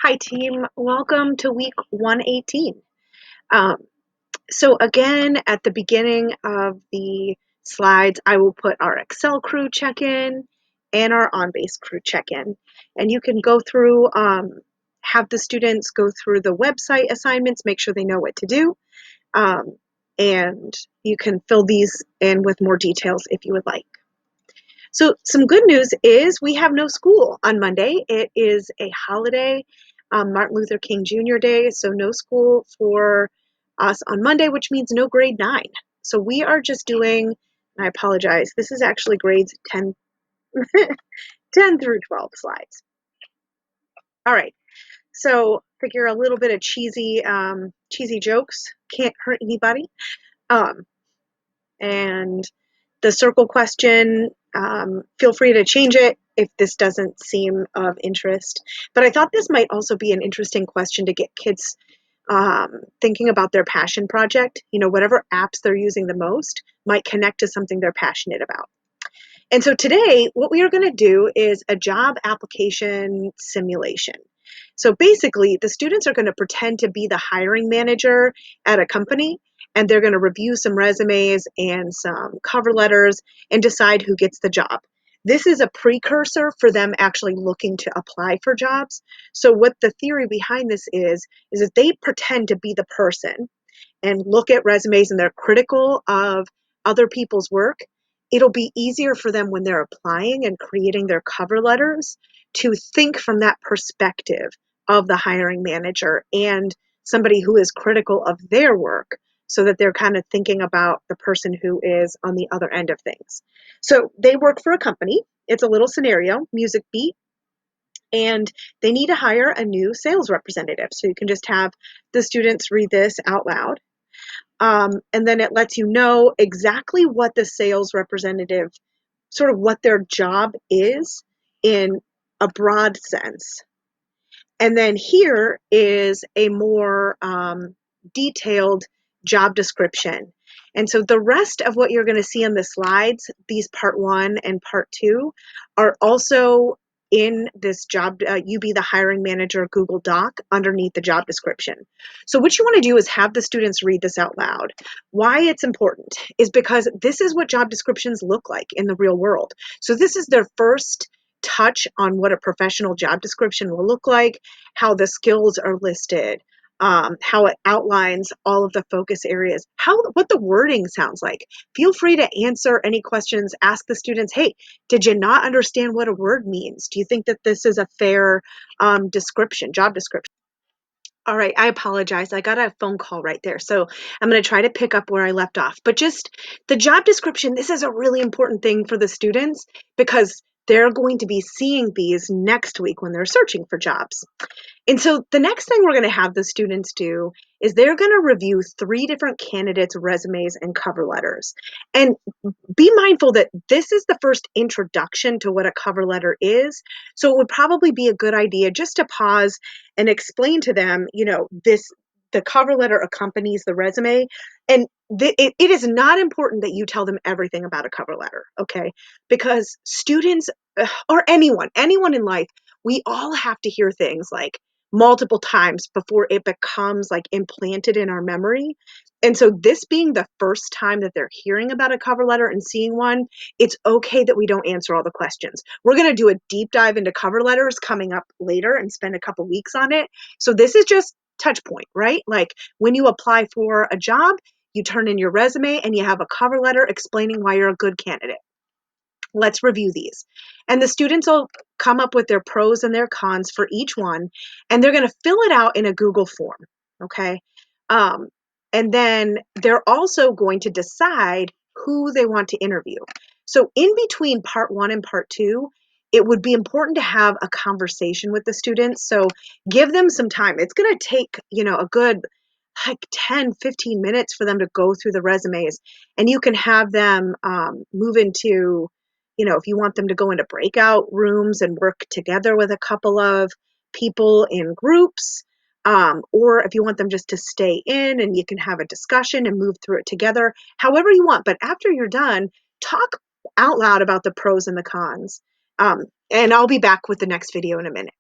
Hi team, welcome to week 118. Um, so again, at the beginning of the slides, I will put our Excel crew check-in and our on-base crew check-in. And you can go through, have the students go through the website assignments, make sure they know what to do. And you can fill these in with more details if you would like. So some good news is we have no school on Monday. It is a holiday, Martin Luther King Jr. Day, so no school for us on Monday, which means no grade 9. So we are just doing, I apologize, this is actually grades 10, 10 through 12 slides. All right, so figure a little bit of cheesy jokes can't hurt anybody. And the circle question, feel free to change it if this doesn't seem of interest. But I thought this might also be an interesting question to get kids thinking about their passion project. You know, whatever apps they're using the most might connect to something they're passionate about. And so today, what we are going to do is a job application simulation. So basically, the students are going to pretend to be the hiring manager at a company, and they're going to review some resumes and some cover letters and decide who gets the job. This is a precursor for them actually looking to apply for jobs. So what the theory behind this is that they pretend to be the person and look at resumes and they're critical of other people's work. It'll be easier for them when they're applying and creating their cover letters to think from that perspective of the hiring manager and somebody who is critical of their work, so that they're kind of thinking about the person who is on the other end of things. So they work for a company. It's a little scenario, music beat, and they need to hire a new sales representative. So you can just have the students read this out loud. And then it lets you know exactly what the sales representative, sort of what their job is in a broad sense. And then here is a more detailed job description. And so the rest of what you're going to see on the slides, these part 1 and part 2, are also in this job, you be the hiring manager Google Doc underneath the job description. So what you want to do is have the students read this out loud. Why it's important is because this is what job descriptions look like in the real world. So this is their first touch on what a professional job description will look like, how the skills are listed, how it outlines all of the focus areas, what the wording sounds like. Feel free to answer any questions. Ask the students, hey, did you not understand what a word means? Do you think that this is a fair description, job description? All right, I apologize. I got a phone call right there. So I'm going to try to pick up where I left off. But just the job description, this is a really important thing for the students because they're going to be seeing these next week when they're searching for jobs. And so the next thing we're going to have the students do is they're going to review 3 different candidates' resumes and cover letters. And be mindful that this is the first introduction to what a cover letter is. So it would probably be a good idea just to pause and explain to them, you know, the cover letter accompanies the resume. And it is not important that you tell them everything about a cover letter, okay? Because students or anyone in life, we all have to hear things like multiple times before it becomes like implanted in our memory. And so this being the first time that they're hearing about a cover letter and seeing one, it's okay that we don't answer all the questions. We're going to do a deep dive into cover letters coming up later and spend a couple weeks on it. So this is just touch point, right? Like when you apply for a job, you turn in your resume and you have a cover letter explaining why you're a good candidate. Let's review these. And the students will come up with their pros and their cons for each one, and they're going to fill it out in a Google form, okay? And then they're also going to decide who they want to interview. So in between part 1 and part 2, it would be important to have a conversation with the students. So give them some time. It's going to take, you know, a good like 10, 15 minutes for them to go through the resumes. And you can have them move into, you know, if you want them to go into breakout rooms and work together with a couple of people in groups, or if you want them just to stay in and you can have a discussion and move through it together, however you want. But after you're done, talk out loud about the pros and the cons. And I'll be back with the next video in a minute.